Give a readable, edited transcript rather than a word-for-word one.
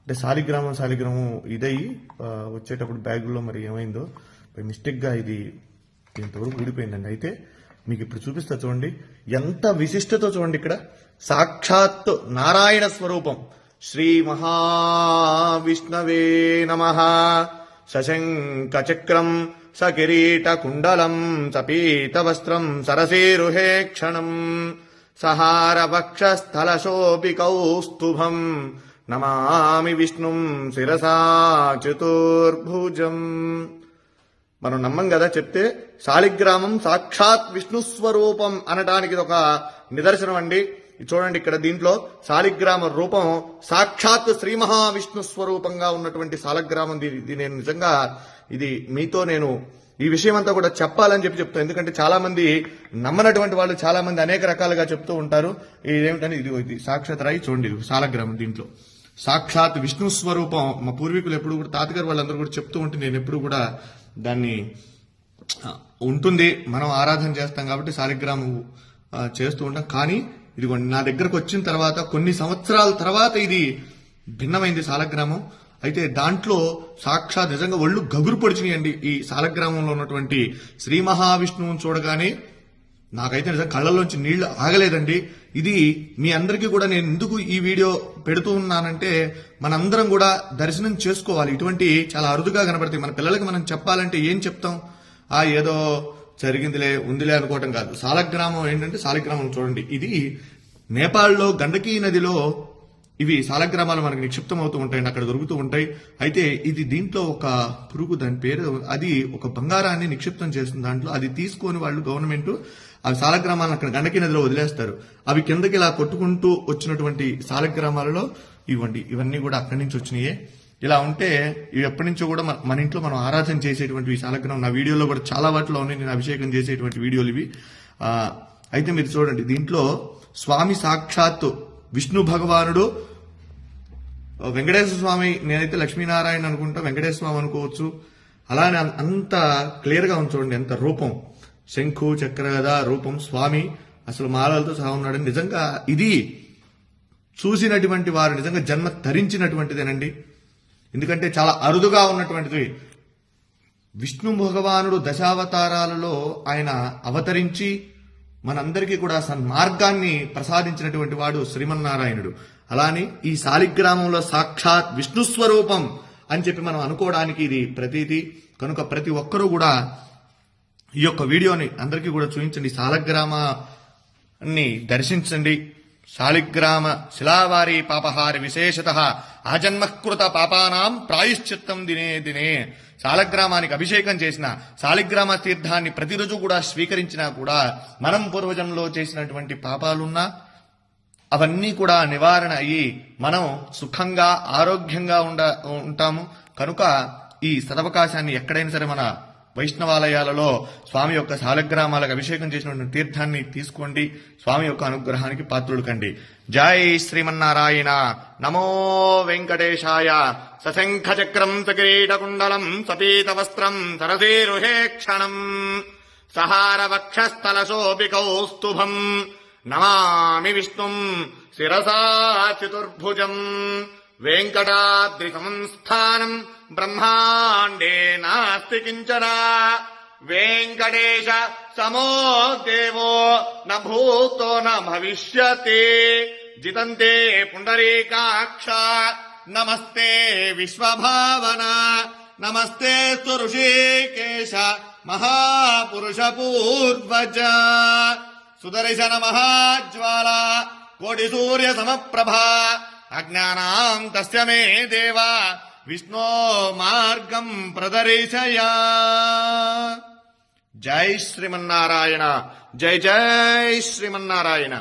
అంటే శాలిగ్రామం ఇదై వచ్చేటప్పుడు బ్యాగుల్లో మరి ఏమైందో మిస్టేక్గా ఇది ఇంతవరకు ఊడిపోయిందండి. అయితే మీకు ఇప్పుడు చూపిస్తా చూడండి, ఎంత విశిష్టతో చూడండి. ఇక్కడ సాక్షాత్ నారాయణ స్వరూపం. శ్రీ మహావిష్ణవే నమః. సశంఖ చక్రం సకిరీట కుండలం సపీత వస్త్రం సరసీరుహే క్షణం సహార వక్షస్థల శోభి కౌస్తుభం నమామి విష్ణుం శిరసా చతుర్భుజం. మనం నమ్మం కదా చెప్తే. శాలిగ్రామం సాక్షాత్ విష్ణు స్వరూపం అనడానికి ఒక నిదర్శనం అండి. చూడండి, ఇక్కడ దీంట్లో శాలిగ్రామ రూపం సాక్షాత్ శ్రీ మహావిష్ణు స్వరూపంగా ఉన్నటువంటి శాలిగ్రామం. ఇది నేను నిజంగా మీతో నేను ఈ విషయం అంతా కూడా చెప్పాలని చెప్తాను. ఎందుకంటే చాలా మంది నమ్మనటువంటి వాళ్ళు చాలా మంది అనేక రకాలుగా చెప్తూ ఉంటారు. ఇదేమిటని ఇది సాక్షాత్ రాయి చూడండి, శాలిగ్రామం దీంట్లో సాక్షాత్ విష్ణు స్వరూపం. మా పూర్వీకులు ఎప్పుడు కూడా తాతగారు వాళ్ళందరూ కూడా చెప్తూ ఉంటే నేను ఎప్పుడు కూడా దాన్ని ఉంటుంది, మనం ఆరాధన చేస్తాం కాబట్టి శాలిగ్రామం చేస్తూ ఉంటాం. కానీ ఇదిగోండి, నా దగ్గరకు వచ్చిన తర్వాత కొన్ని సంవత్సరాల తర్వాత ఇది భిన్నమైంది శాలిగ్రామం. అయితే దాంట్లో సాక్షాత్ నిజంగా ఒళ్ళు గగురు పొడిచినాయండి. ఈ శాలిగ్రామంలో ఉన్నటువంటి శ్రీ మహావిష్ణువుని చూడగానే నాకైతే నిజంగా కళ్ళల్లోంచి నీళ్లు ఆగలేదండి. ఇది మీ అందరికీ కూడా నేను ఎందుకు ఈ వీడియో పెడుతూ ఉన్నానంటే, మనందరం కూడా దర్శనం చేసుకోవాలి. ఇటువంటి చాలా అరుదుగా కనబడతాయి. మన పిల్లలకి మనం చెప్పాలంటే ఏం చెప్తాం? ఏదో జరిగిందిలే ఉందిలే అనుకోవటం కాదు. శాలిగ్రామం ఏంటంటే, శాలిగ్రామం చూడండి, ఇది నేపాల్లో గండకీ నదిలో ఇవి శాలిగ్రామాలు మనకు నిక్షిప్తం అవుతూ ఉంటాయి, అక్కడ దొరుకుతూ ఉంటాయి. అయితే ఇది దీంట్లో ఒక పురుగు, దాని పేరు, అది ఒక బంగారాన్ని నిక్షిప్తం చేస్తుంది దాంట్లో. అది తీసుకొని వాళ్ళు గవర్నమెంట్ ఆ శాలిగ్రామాలను అక్కడ గండకీ నదిలో వదిలేస్తారు. అవి కిందకి ఇలా కొట్టుకుంటూ వచ్చినటువంటి శాలిగ్రామాలలో ఇవన్నీ కూడా అక్కడి నుంచి వచ్చినాయే. ఇలా ఉంటే ఇవి ఎప్పటి నుంచో కూడా మన ఇంట్లో మనం ఆరాధన చేసేటువంటి శాలిగ్రామం. నా వీడియోలో కూడా చాలా వాటిలో ఉన్నాయి, నేను అభిషేకం చేసేటువంటి వీడియోలు ఇవి. అయితే మీరు చూడండి, దీంట్లో స్వామి సాక్షాత్తు విష్ణు భగవానుడు, వెంకటేశ్వర స్వామి, నేనైతే లక్ష్మీనారాయణ అనుకుంటా, వెంకటేశ్వర స్వామి అనుకోవచ్చు. అలానే అంత క్లియర్ గా చూడండి, ఎంత రూపం, శంఖు చక్రగద రూపం, స్వామి అసలు మాలలతో సహా ఉన్నాడు. నిజంగా ఇది చూసినటువంటి వారు నిజంగా జన్మ ధరించినటువంటిదేనండి. ఎందుకంటే చాలా అరుదుగా ఉన్నటువంటిది. విష్ణు భగవానుడు దశావతారాలలో ఆయన అవతరించి మనందరికీ కూడా సన్మార్గాన్ని ప్రసాదించినటువంటి వాడు శ్రీమన్నారాయణుడు. అలానే ఈ శాలిగ్రామంలో సాక్షాత్ విష్ణు స్వరూపం అని చెప్పి మనం అనుకోవడానికి ఇది ప్రతీతి. కనుక ప్రతి ఒక్కరూ కూడా ఈ యొక్క వీడియోని అందరికీ కూడా చూపించండి, శాలిగ్రామాన్ని దర్శించండి. శాలిగ్రామ శిలావారి పాపహారి విశేషత ఆజన్మకృత పాపానాం ప్రాయశ్చిత్తం దినే దినే. శాలిగ్రామానికి అభిషేకం చేసిన, శాలిగ్రామ తీర్థాన్ని ప్రతిరోజు కూడా స్వీకరించినా కూడా మనం పూర్వజన్మలో చేసినటువంటి పాపాలున్నా అవన్నీ కూడా నివారణ అయ్యి మనం సుఖంగా ఆరోగ్యంగా ఉంటాము. కనుక ఈ సదవకాశాన్ని ఎక్కడైనా సరే మన వైష్ణవాలయాలలో స్వామి యొక్క శాలిగ్రామాలకు అభిషేకం చేసినటువంటి తీర్థాన్ని తీసుకోండి, స్వామి యొక్క అనుగ్రహానికి పాత్రులు కండి. జై శ్రీమన్నారాయణ. నమో వెంకటేశాయ. సశంఖ చక్రం సకిరీట కుండలం సపీత వస్త్రం సరసీరుహే క్షణం సహార వక్షస్థల శోభి కౌస్తుభం నమామి విష్ణుం శిరసా చతుర్భుజం. వెంకటాద్రి సంస్థానం బ్రహ్మాండే నాస్తి కించన వెంకటేశ సమో దేవో న భూతో న భవిష్యతి. జితంతే పుండరీకాక్ష నమస్తే విశ్వభావన నమస్తే ఋషికేశ మహాపురుష పూర్వజ. సుదర్శన మహాజ్వాల కోటి సూర్య సమప్రభా అజ్ఞానాం తస్య మే దేవా విష్ణో మార్గం ప్రదర్శయ. జై శ్రీమన్నారాయణ. జై జై శ్రీమన్నారాయణ.